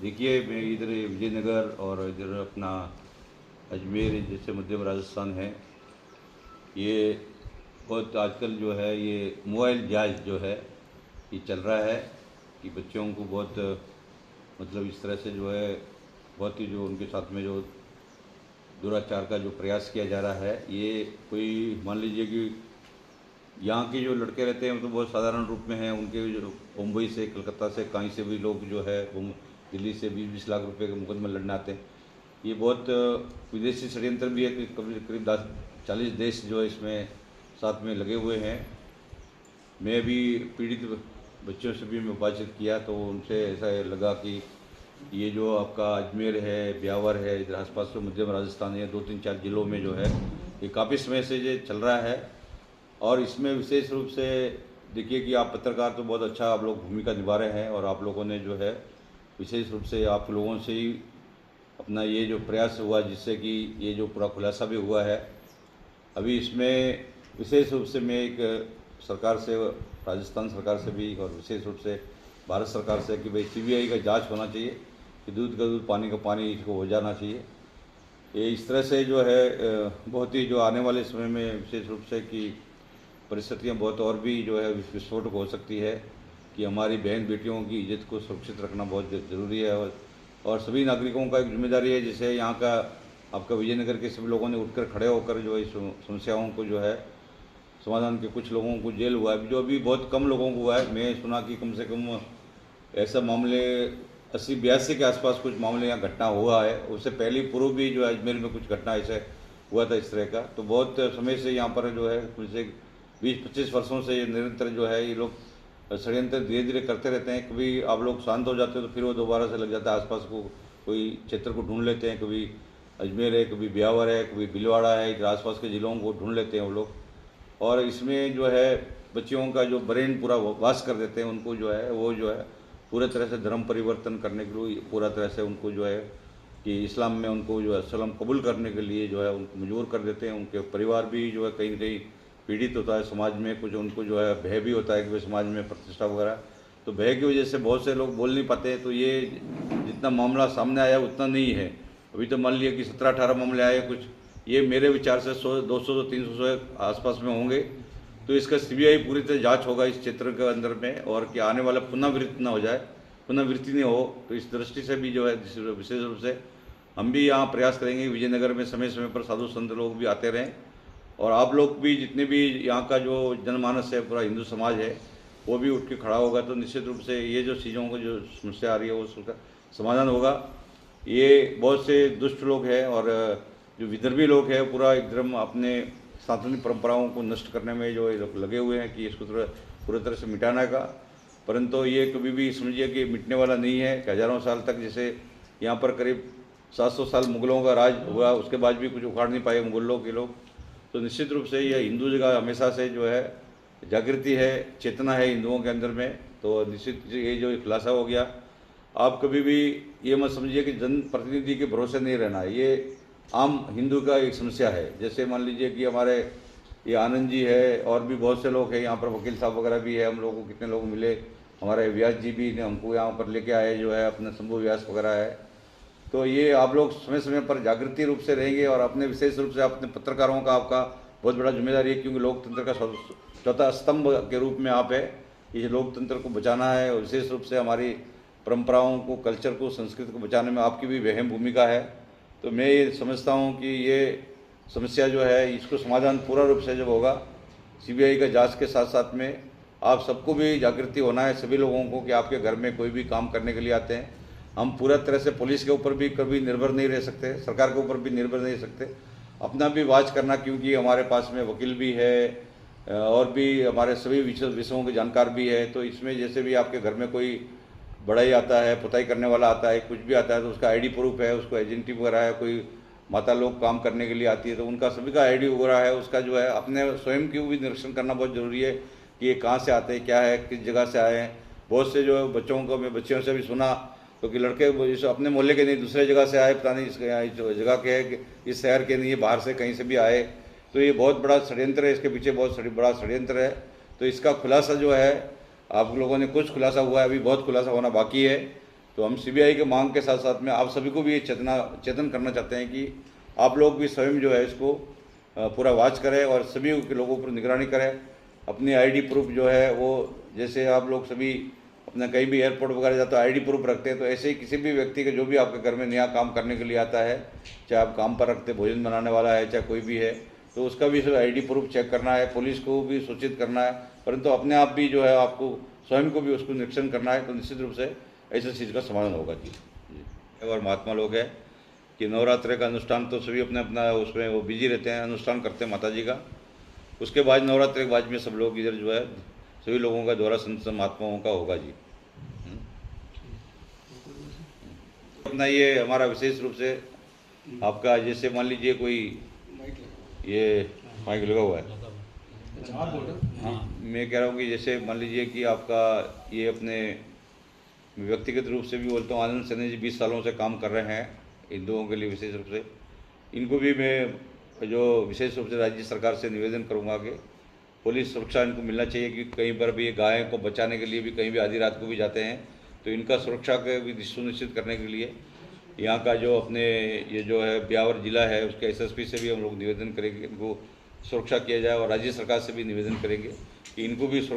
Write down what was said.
देखिए, मैं इधर विजयनगर और इधर अपना अजमेर जैसे मध्यम राजस्थान है। ये बहुत आजकल जो है ये मोबाइल जहाज जो है ये चल रहा है कि बच्चों को बहुत मतलब इस तरह से जो है बहुत ही जो उनके साथ में जो दुराचार का जो प्रयास किया जा रहा है। ये कोई मान लीजिए कि यहाँ के जो लड़के रहते हैं वो तो बहुत साधारण रूप में हैं। उनके जो मुंबई से, कलकत्ता से, कहीं से भी लोग जो है वो दिल्ली से 20-20 लाख रुपए के मुकदमे लड़ने आते हैं। ये बहुत विदेशी षड्यंत्र भी है कि करीब करीब 10-40 देश जो है इसमें साथ में लगे हुए हैं। मैं भी पीड़ित बच्चों से भी मैं बातचीत किया तो उनसे ऐसा लगा कि ये जो आपका अजमेर है, ब्यावर है, इधर आसपास जो मध्यम राजस्थान है, 2-3-4 जिलों में जो है ये काफ़ी समय से ये चल रहा है। और इसमें विशेष रूप से देखिए कि आप पत्रकार तो बहुत अच्छा आप लोग भूमिका निभा रहे हैं और आप लोगों ने जो है विशेष रूप से आप लोगों से ही अपना ये जो प्रयास हुआ जिससे कि ये जो पूरा खुलासा भी हुआ है। अभी इसमें विशेष रूप से मैं एक सरकार से, राजस्थान सरकार से भी और विशेष रूप से भारत सरकार से कि भाई सीबीआई का जांच होना चाहिए कि दूध का दूध पानी का पानी इसको हो जाना चाहिए। ये इस तरह से जो है बहुत ही जो आने वाले समय में विशेष रूप से कि परिस्थितियाँ बहुत और भी जो है विस्फोटक हो सकती है कि हमारी बहन बेटियों की इज्जत को सुरक्षित रखना बहुत ज़रूरी है। और सभी नागरिकों का एक जिम्मेदारी है। जैसे यहाँ का आपका विजयनगर के सभी लोगों ने उठकर खड़े होकर जो है इस समस्याओं को जो है समाधान के, कुछ लोगों को जेल हुआ है जो अभी बहुत कम लोगों को हुआ है। मैं सुना कि कम से कम ऐसा मामले 80-82 के आसपास कुछ मामले यहाँ घटना हुआ है। उससे पहले पूर्व भी जो है अजमेर में कुछ घटना ऐसे हुआ था इस तरह का। तो बहुत समय से यहाँ पर जो है कुछ 20-25 वर्षों से ये निरंतर जो है ये लोग षड्यंत्र धीरे धीरे करते रहते हैं। कभी आप लोग शांत हो जाते हैं तो फिर वो दोबारा से लग जाता है, आसपास को कोई क्षेत्र को ढूंढ लेते हैं। कभी अजमेर है, कभी ब्यावर है, कभी भीलवाड़ा है, इधर आसपास के ज़िलों को ढूंढ लेते हैं वो लोग। और इसमें जो है बच्चियों का जो ब्रेन पूरा वाश कर देते हैं। उनको जो है वो जो है पूरे तरह से धर्म परिवर्तन करने के लिए पूरा तरह से उनको जो है कि इस्लाम में उनको जो है सलाम कबूल करने के लिए जो है उनको मजबूर कर देते हैं। उनके परिवार भी जो है कहीं न कहीं पीड़ित होता है, समाज में कुछ उनको जो है भय भी होता है कि भाई समाज में प्रतिष्ठा वगैरह, तो भय की वजह से बहुत से लोग बोल नहीं पाते। तो ये जितना मामला सामने आया उतना नहीं है। अभी तो मान लिया कि 17-18 मामले आए कुछ, ये मेरे विचार से 100-200 300 से आसपास में होंगे। तो इसका सीबीआई पूरी तरह जांच होगा इस क्षेत्र के अंदर में, और कि आने वाला पुनरावृत्ति ना हो जाए, पुनरावृत्ति नहीं हो। तो इस दृष्टि से भी जो है विशेष रूप से हम भी यहाँ प्रयास करेंगे विजयनगर में समय समय पर साधु संत लोग भी आते रहें। और आप लोग भी जितने भी यहाँ का जो जनमानस है, पूरा हिंदू समाज है, वो भी उठ के खड़ा होगा तो निश्चित रूप से ये जो चीज़ों को जो समस्या आ रही है वो उसका समाधान होगा। ये बहुत से दुष्ट लोग हैं और जो विदर्भी लोग हैं पूरा एकदम अपने सनातनी परंपराओं को नष्ट करने में जो लगे हुए हैं कि इसको थोड़ा पूरी तरह से मिटाने का। परंतु ये कभी भी समझिए कि मिटने वाला नहीं है कि हज़ारों साल तक, जैसे यहाँ पर करीब 700 साल मुगलों का राज हुआ, उसके बाद भी कुछ उखाड़ नहीं पाए मुगलों के लोग। तो निश्चित रूप से यह हिंदू जगह हमेशा से जो है जागृति है, चेतना है हिंदुओं के अंदर में। तो निश्चित ये जो खुलासा हो गया, आप कभी भी ये मत समझिए कि जनप्रतिनिधि के भरोसे नहीं रहना है। ये आम हिंदू का एक समस्या है। जैसे मान लीजिए कि हमारे ये आनंद जी है और भी बहुत से लोग हैं यहाँ पर, वकील साहब वगैरह भी है। हम लोगों को कितने लोग मिले, हमारे व्यास जी भी ने हमको यहाँ पर लेके आए जो है, अपने शंभु व्यास वगैरह है। तो ये आप लोग समय समय पर जागृति रूप से रहेंगे और अपने विशेष रूप से अपने पत्रकारों का आपका बहुत बड़ा जिम्मेदारी है, क्योंकि लोकतंत्र का चौथा स्तंभ के रूप में आप है। ये लोकतंत्र को बचाना है और विशेष रूप से हमारी परंपराओं को, कल्चर को, संस्कृति को बचाने में आपकी भी अहम भूमिका है। तो मैं ये समझता हूँ कि ये समस्या जो है इसको समाधान पूरा रूप से जब होगा सीबीआई का जांच के साथ साथ में, आप सबको भी जागृति होना है, सभी लोगों को, कि आपके घर में कोई भी काम करने के लिए आते हैं, हम पूरा तरह से पुलिस के ऊपर भी कभी निर्भर नहीं रह सकते, सरकार के ऊपर भी निर्भर नहीं रह सकते। अपना भी वाच करना, क्योंकि हमारे पास में वकील भी है और भी हमारे सभी विषयों के जानकार भी है। तो इसमें जैसे भी आपके घर में कोई बढ़ई आता है, पुताई करने वाला आता है, कुछ भी आता है, तो उसका आईडी प्रूफ है, उसको एजेंटी वगैरह है, कोई माता लोग काम करने के लिए आती है तो उनका सभी का आईडी वगैरह है, उसका जो है अपने स्वयं की भी निरीक्षण करना बहुत ज़रूरी है कि ये कहाँ से आते हैं, क्या है, किस जगह से आए हैं। बहुत से जो बच्चों को मैं बच्चियों से भी सुना, क्योंकि लड़के इस अपने मोहल्ले के नहीं, दूसरे जगह से आए, पता नहीं इस जगह के है, इस शहर के नहीं, बाहर से कहीं से भी आए। तो ये बहुत बड़ा षड्यंत्र है, इसके पीछे बहुत बड़ा षड्यंत्र है। तो इसका खुलासा जो है आप लोगों ने, कुछ खुलासा हुआ है, अभी बहुत खुलासा होना बाकी है। तो हम सीबीआई के मांग के साथ साथ में आप सभी को भी ये चेतन करना चाहते हैं कि आप लोग भी स्वयं जो है इसको पूरा वॉच करें और सभी के लोगों पर निगरानी करें। अपनी आईडी प्रूफ जो है वो, जैसे आप लोग सभी अपना कहीं भी एयरपोर्ट वगैरह जाते हो आईडी प्रूफ रखते हैं, तो ऐसे ही किसी भी व्यक्ति के जो भी आपके घर में नया काम करने के लिए आता है, चाहे आप काम पर रखते भोजन बनाने वाला है, चाहे कोई भी है, तो उसका भी आईडी प्रूफ चेक करना है, पुलिस को भी सूचित करना है, परंतु अपने आप भी जो है आपको स्वयं को भी उसको निरीक्षण करना है। तो निश्चित रूप से ऐसी चीज़ का समाधान होगा जी। और महात्मा लोग हैं कि नवरात्रि का अनुष्ठान तो सभी अपने अपना उसमें वो बिजी रहते हैं, अनुष्ठान करते हैं माता जी का। उसके बाद नवरात्रि के बाद में सब लोग इधर जो है सभी लोगों का द्वारा संत महात्माओं का होगा जी। अपना ये हमारा विशेष रूप से आपका, जैसे मान लीजिए कोई ये माइक लगा हुआ है, मैं कह रहा हूँ कि जैसे मान लीजिए कि आपका ये अपने व्यक्तिगत रूप से भी बोलता हूँ, आनंद सैनी जी 20 सालों से काम कर रहे हैं हिंदुओं के लिए विशेष रूप से। इनको भी मैं जो विशेष रूप से राज्य सरकार से निवेदन करूँगा कि पुलिस सुरक्षा इनको मिलना चाहिए, कि कहीं पर भी गाय को बचाने के लिए भी कहीं भी आधी रात को भी जाते हैं, तो इनका सुरक्षा के भी सुनिश्चित करने के लिए यहाँ का जो अपने ये जो है ब्यावर जिला है उसके एसएसपी से भी हम लोग निवेदन करेंगे इनको सुरक्षा किया जाए, और राज्य सरकार से भी निवेदन करेंगे कि इनको भी